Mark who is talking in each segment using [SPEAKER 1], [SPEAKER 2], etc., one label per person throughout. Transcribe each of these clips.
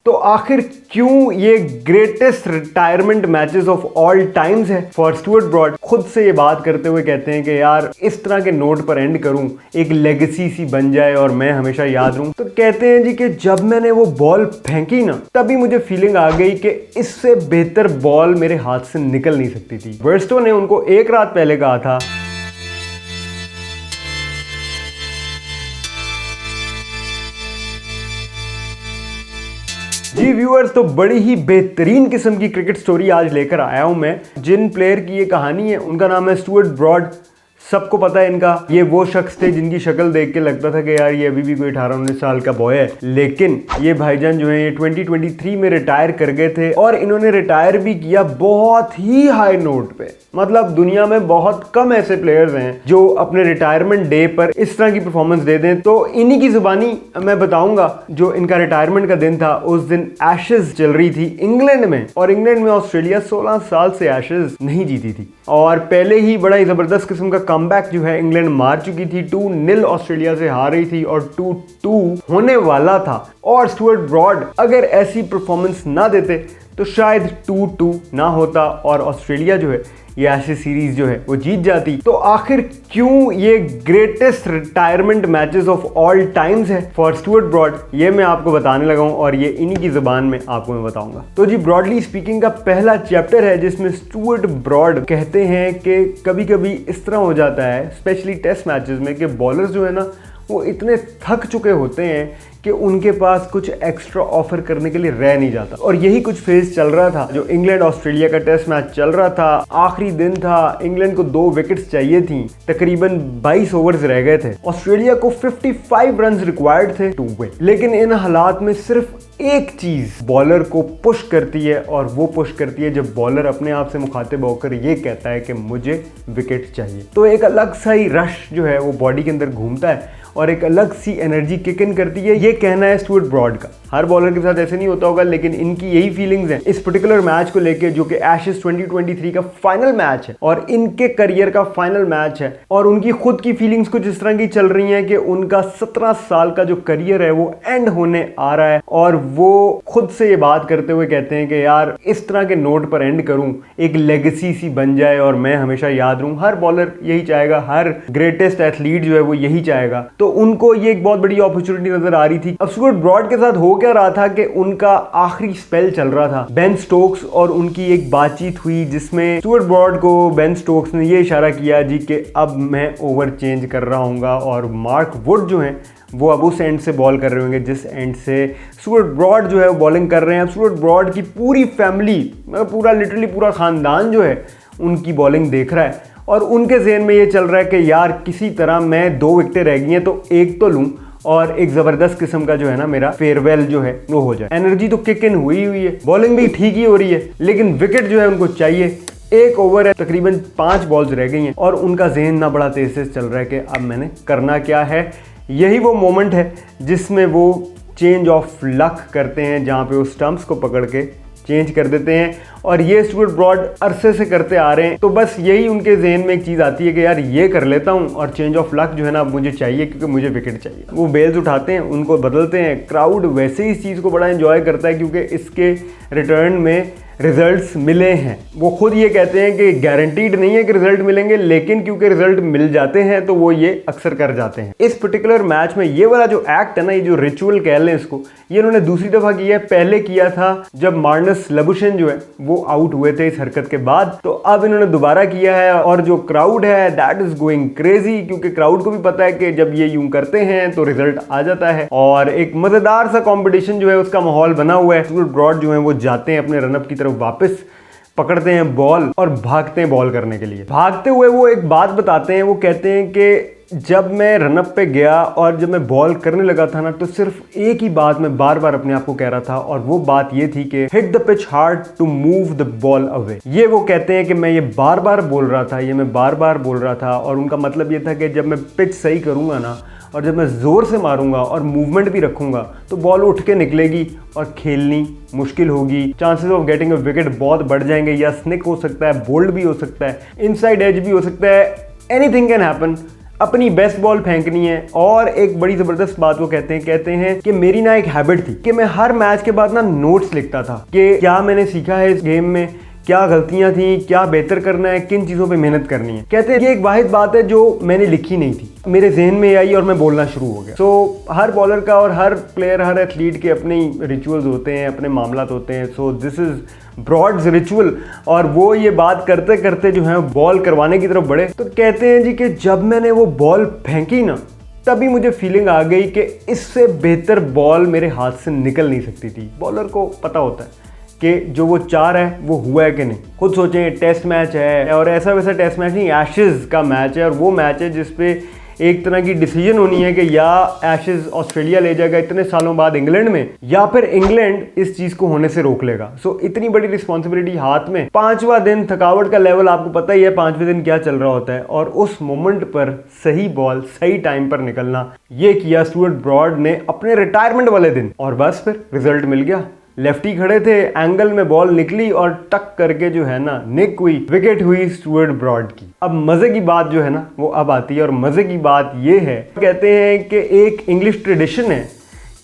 [SPEAKER 1] तो आखिर क्यों ये greatest retirement matches of all times है फॉर स्टुअर्ट ब्रॉड। खुद से ये बात करते हुए कहते हैं कि यार इस तरह के नोट पर एंड करूं, एक लेगेसी सी बन जाए और मैं हमेशा याद रहूं। तो कहते हैं जी कि जब मैंने वो बॉल फेंकी ना, तभी मुझे फीलिंग आ गई कि इससे बेहतर बॉल मेरे हाथ से निकल नहीं सकती थी। बर्स्टो ने उनको एक रात पहले कहा था जी व्यूअर्स। तो बड़ी ही बेहतरीन किस्म की क्रिकेट स्टोरी आज लेकर आया हूं मैं। जिन प्लेयर की ये कहानी है उनका नाम है स्टुअर्ट ब्रॉड। सबको पता है इनका, ये वो शख्स थे जिनकी शक्ल देख के लगता था कि यार ये अभी भी कोई 18-19 साल का बॉय है। लेकिन ये भाईजान जो है ये 2023 में रिटायर कर गए थे और इन्होंने रिटायर भी किया बहुत ही हाई नोट पे। मतलब दुनिया में बहुत कम ऐसे प्लेयर्स हैं जो अपने रिटायरमेंट डे पर इस तरह की परफॉर्मेंस दे दें। तो इन्हीं की जुबानी मैं बताऊंगा जो इनका रिटायरमेंट का दिन था। उस दिन एशेज चल रही थी इंग्लैंड में, और इंग्लैंड में ऑस्ट्रेलिया 16 साल से एशेज नहीं जीती थी और पहले ही बड़ा ही जबरदस्त किस्म का कमबैक जो है इंग्लैंड मार चुकी थी। 2-0 ऑस्ट्रेलिया से हार रही थी और 2-2 होने वाला था। और स्टुअर्ट ब्रॉड अगर ऐसी परफॉर्मेंस ना देते तो शायद 2-2 ना होता और ऑस्ट्रेलिया जो है ये एशेज सीरीज जो है वो जीत जाती। तो आखिर क्यों ये greatest retirement matches of all times है फॉर स्टुअर्ट ब्रॉड, ये मैं आपको बताने लगा हूं और ये इन्हीं की जुबान में आपको मैं बताऊंगा। तो जी ब्रॉडली स्पीकिंग का पहला चैप्टर है जिसमें स्टुअर्ट ब्रॉड कहते हैं कि कभी कभी इस तरह हो जाता है स्पेशली टेस्ट मैचेस में कि बॉलर्स जो है ना वो इतने थक चुके होते हैं कि उनके पास कुछ एक्स्ट्रा ऑफर करने के लिए रह नहीं जाता। और यही कुछ फेज चल रहा था जो इंग्लैंड ऑस्ट्रेलिया का टेस्ट मैच चल रहा था। आखिरी दिन था, इंग्लैंड को 2 विकेट्स चाहिए थी, तकरीबन 22 ओवर्स रह गए थे। ऑस्ट्रेलिया को 55 रन रिक्वायर्ड थे टू विन। लेकिन इन हालात में सिर्फ एक चीज बॉलर को पुश करती है और वो पुश करती है जब बॉलर अपने आप से मुखातिब होकर ये कहता है कि मुझे विकेट चाहिए। तो एक अलग सा ही रश जो है वो बॉडी के अंदर घूमता है और एक अलग सी एनर्जी किक इन करती है। ये कहना है स्टुअर्ट ब्रॉड का। हर बॉलर के साथ ऐसे नहीं होता होगा, लेकिन इनकी यही फीलिंग्स हैं इस पर्टिकुलर मैच को लेके जो कि एशेज 2023 का फाइनल मैच है और इनके करियर का फाइनल मैच है। और उनकी खुद की फीलिंग्स कुछ इस तरह की चल रही हैं कि उनका 17 साल का जो करियर है वो एंड होने आ रहा है और वो खुद से ये बात करते हुए कहते हैं कि यार इस तरह के नोट पर एंड करूं, एक लेगेसी सी बन जाए और मैं हमेशा याद रहूं। हर बॉलर यही चाहेगा, हर ग्रेटेस्ट एथलीट जो है वो यही चाहेगा। तो उनको ये एक बहुत बड़ी अपॉर्चुनिटी नजर आ रही थी। अब स्टुअर्ट ब्रॉड के साथ हो क्या रहा था कि उनका आखिरी स्पेल चल रहा था। बेन स्टोक्स और उनकी एक बातचीत हुई जिसमें स्टुअर्ट ब्रॉड को बेन स्टोक्स ने ये इशारा किया जी कि अब मैं ओवर चेंज कर रहा हूँगा और मार्क वुड जो है वो अब उस एंड से बॉल कर रहे होंगे जिस एंड से स्टुअर्ट ब्रॉड जो है वो बॉलिंग कर रहे हैं। अब स्टुअर्ट ब्रॉड की पूरी फैमिली, पूरा लिटरली पूरा खानदान जो है उनकी बॉलिंग देख रहा है और उनके ज़हन में ये चल रहा है कि यार किसी तरह मैं 2 विकेटें रह गई हैं तो एक तो लूं और एक जबरदस्त किस्म का जो है ना मेरा फेयरवेल जो है वो हो जाए। एनर्जी तो किक इन हुई है, बॉलिंग भी ठीक ही हो रही है, लेकिन विकेट जो है उनको चाहिए। 1 ओवर है, तकरीबन 5 बॉल्स रह गई हैं और उनका जहन ना बड़ा तेज से चल रहा है कि अब मैंने करना क्या है। यही वो मोमेंट है जिसमें वो चेंज ऑफ लक करते हैं, जहाँ पे वो स्टंप्स को पकड़ के चेंज कर देते हैं और ये स्टुअर्ट ब्रॉड अरसे से करते आ रहे हैं। तो बस यही उनके जहन में एक चीज़ आती है कि यार ये कर लेता हूँ और चेंज ऑफ लक जो है ना मुझे चाहिए क्योंकि मुझे विकेट चाहिए। वो बेल्स उठाते हैं, उनको बदलते हैं। क्राउड वैसे ही इस चीज़ को बड़ा एंजॉय करता है क्योंकि इसके रिटर्न में रिजल्ट्स मिले हैं। वो खुद ये कहते हैं कि गारंटीड नहीं है कि रिजल्ट मिलेंगे, लेकिन क्योंकि रिजल्ट मिल जाते हैं तो वो ये अक्सर कर जाते हैं। इस पर्टिकुलर मैच में ये वाला जो एक्ट है ना, ये जो रिचुअल कह लें इसको, ये इन्होंने दूसरी दफा किया है। पहले किया था जब मार्नस लबुशेन जो है वो आउट हुए थे इस हरकत के बाद, तो अब इन्होंने दोबारा किया है और जो क्राउड है दैट इज गोइंग क्रेजी क्योंकि क्राउड को भी पता है कि जब ये यूं करते हैं तो रिजल्ट आ जाता है और एक मजेदार सा कॉम्पिटिशन जो है उसका माहौल बना हुआ है। स्टुअर्ट ब्रॉड जो है वो जाते हैं अपने रनअप की तरफ, वापस पकड़ते हैं बॉल और भागते हैं बॉल करने के लिए। भागते हुए वो एक बात बताते हैं, वो कहते हैं कि जब मैं रनअप पे गया और जब मैं बॉल करने लगा था ना तो सिर्फ एक ही बात मैं बार बार अपने आप को कह रहा था और वो बात ये थी कि hit the pitch hard to move the ball away. ये वो कहते हैं कि मैं ये बार बार बोल रहा था, ये मैं बार बार बोल रहा था और उनका मतलब ये था कि जब मैं पिच सही करूँगा ना और जब मैं ज़ोर से मारूंगा और मूवमेंट भी रखूंगा तो बॉल उठ के निकलेगी और खेलनी मुश्किल होगी। Chances of getting a wicket बहुत बढ़ जाएंगे, या स्निक हो सकता है, बोल्ड भी हो सकता है, इनसाइड एज भी हो सकता है, एनीथिंग कैन हैपन। अपनी बेस्ट बॉल फेंकनी है। और एक बड़ी ज़बरदस्त बात वो कहते हैं कि मेरी ना एक हैबिट थी कि मैं हर मैच के बाद ना नोट्स लिखता था कि क्या मैंने सीखा है इस गेम में, क्या गलतियां थी, क्या बेहतर करना है, किन चीज़ों पे मेहनत करनी है। कहते हैं ये एक वाहिद बात है जो मैंने लिखी नहीं थी, मेरे जहन में आई और मैं बोलना शुरू हो गया। सो हर बॉलर का और हर प्लेयर, हर एथलीट के अपने रिचुअल्स होते हैं, अपने मामलात होते हैं। So this is broads ritual. और वो ये बात करते करते जो है बॉल करवाने की तरफ बढ़े। तो कहते हैं जी कि जब मैंने वो बॉल फेंकी ना, तभी मुझे फीलिंग आ गई कि इससे बेहतर बॉल मेरे हाथ से निकल नहीं सकती थी। बॉलर को पता होता है कि जो वो चार है वो हुआ है कि नहीं। खुद सोचें, टेस्ट मैच है और ऐसा वैसा टेस्ट मैच नहीं, एशेज़ का मैच है। और वो मैच है जिसपे एक तरह की डिसीजन होनी है कि या एशेज़ ऑस्ट्रेलिया ले जाएगा इतने सालों बाद इंग्लैंड में, या फिर इंग्लैंड इस चीज़ को होने से रोक लेगा। सो इतनी बड़ी रिस्पॉन्सिबिलिटी हाथ में। 5वां दिन, थकावट का लेवल आपको पता ही है 5वें दिन क्या चल रहा होता है। और उस मोमेंट पर सही बॉल सही टाइम पर निकलना, ये किया स्टुअर्ट ब्रॉड ने अपने रिटायरमेंट वाले दिन। और बस फिर रिजल्ट मिल गया। लेफ्टी खड़े थे, एंगल में बॉल निकली और टक करके जो है ना निक हुई, विकेट हुई स्टुअर्ट ब्रॉड की। अब मजे की बात जो है ना वो अब आती है। और मजे की बात ये है, कहते हैं कि एक इंग्लिश ट्रेडिशन है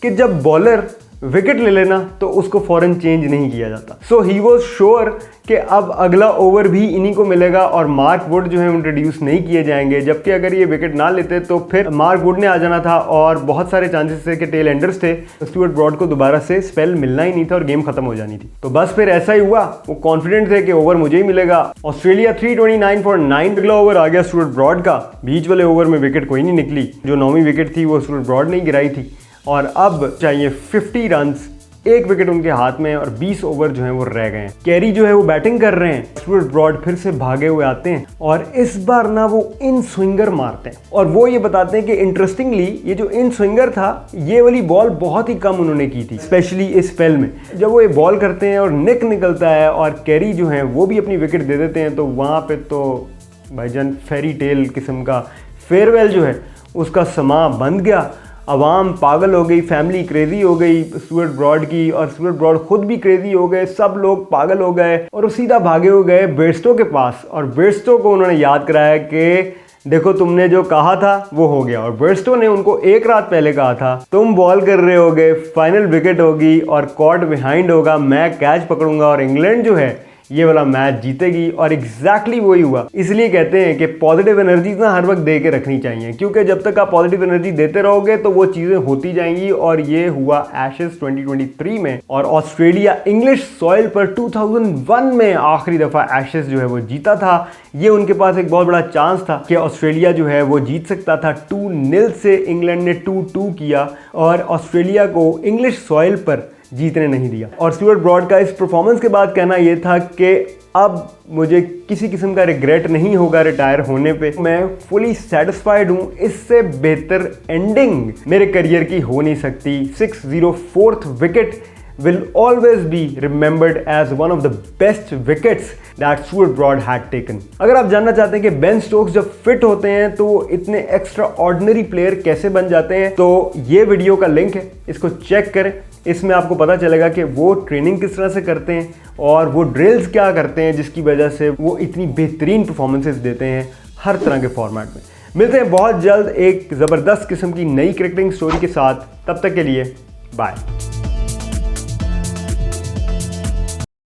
[SPEAKER 1] कि जब बॉलर विकेट ले लेना तो उसको फौरन चेंज नहीं किया जाता। सो ही वॉज श्योर कि अब अगला ओवर भी इन्हीं को मिलेगा और मार्क वुड जो है इंट्रोड्यूस नहीं किए जाएंगे। जबकि अगर ये विकेट ना लेते तो फिर मार्क वुड ने आ जाना था और बहुत सारे चांसेस थे कि टेल एंडर्स थे, स्टुअर्ट ब्रॉड को दोबारा से स्पेल मिलना ही नहीं था और गेम खत्म हो जानी थी। तो बस फिर ऐसा ही हुआ। वो कॉन्फिडेंट थे कि ओवर मुझे ही मिलेगा। Australia 329 for 9। अगला ओवर आ गया स्टुअर्ट ब्रॉड का। बीच वाले ओवर में विकेट कोई नहीं निकली। जो 9वीं विकेट थी वो स्टुअर्ट ब्रॉड ने गिराई थी। और अब चाहिए 50 रन्स, एक विकेट उनके हाथ में और 20 ओवर जो है वो रह गए हैं। कैरी जो है वो बैटिंग कर रहे हैं। स्टुअर्ट ब्रॉड फिर से भागे हुए आते हैं और इस बार ना वो इन स्विंगर मारते हैं। और वो ये बताते हैं कि इंटरेस्टिंगली ये जो इन स्विंगर था, ये वाली बॉल बहुत ही कम उन्होंने की थी, स्पेशली इस स्पेल में। जब वो ये बॉल करते हैं और निक निकलता है और कैरी जो है वो भी अपनी विकेट दे देते हैं, तो वहाँ पे तो भाईजान फेरी टेल किस्म का फेयरवेल जो है उसका समा बंद गया। अवाम पागल हो गई, फैमिली क्रेजी हो गई स्टुअर्ट ब्रॉड की, और स्टुअर्ट ब्रॉड खुद भी क्रेजी हो गए। सब लोग पागल हो गए और वो सीधा भागे हुए गए बेयरस्टो के पास। और बेयरस्टो को उन्होंने याद कराया कि देखो तुमने जो कहा था वो हो गया। और बेयरस्टो ने उनको एक रात पहले कहा था तुम बॉल कर रहे होगे, फाइनल विकेट होगी और कॉट बिहाइंड होगा, मैं कैच पकड़ूंगा और इंग्लैंड जो है ये वाला मैच जीतेगी। और एग्जैक्टली वही हुआ। इसलिए कहते हैं कि पॉजिटिव एनर्जी ना हर वक्त दे के रखनी चाहिए, क्योंकि जब तक आप पॉजिटिव एनर्जी देते रहोगे तो वो चीज़ें होती जाएंगी। और ये हुआ एशेज़ 2023 में। और ऑस्ट्रेलिया इंग्लिश सॉइल पर 2001 में आखिरी दफ़ा एशेज़ जो है वो जीता था। ये उनके पास एक बहुत बड़ा चांस था कि ऑस्ट्रेलिया जो है वो जीत सकता था। 2-0 से इंग्लैंड ने 2-2 किया और ऑस्ट्रेलिया को इंग्लिश सॉइल पर जीतने नहीं दिया। और स्टुअर्ट ब्रॉड का इस परफॉर्मेंस के बाद कहना यह था कि अब मुझे किसी किस्म का रिग्रेट नहीं होगा रिटायर होने पे, मैं फुली सेटिस्फाइड हूँ। इससे बेहतर एंडिंग मेरे करियर की हो नहीं सकती। 604th wicket will always be remembered as one of the best wickets that Stuart Broad had taken। अगर आप जानना चाहते हैं कि बेन स्टोक्स जब फिट होते हैं तो वो इतने एक्स्ट्रा ऑर्डिनरी प्लेयर कैसे बन जाते हैं, तो ये वीडियो का लिंक है, इसको चेक करें। इसमें आपको पता चलेगा कि वो ट्रेनिंग किस तरह से करते हैं और वो ड्रिल्स क्या करते हैं जिसकी वजह से वो इतनी बेहतरीन परफॉर्मेंसेस देते हैं हर तरह के फॉर्मेट में। मिलते हैं बहुत जल्द एक ज़बरदस्त किस्म की नई क्रिकेटिंग स्टोरी के साथ। तब तक के लिए बाय।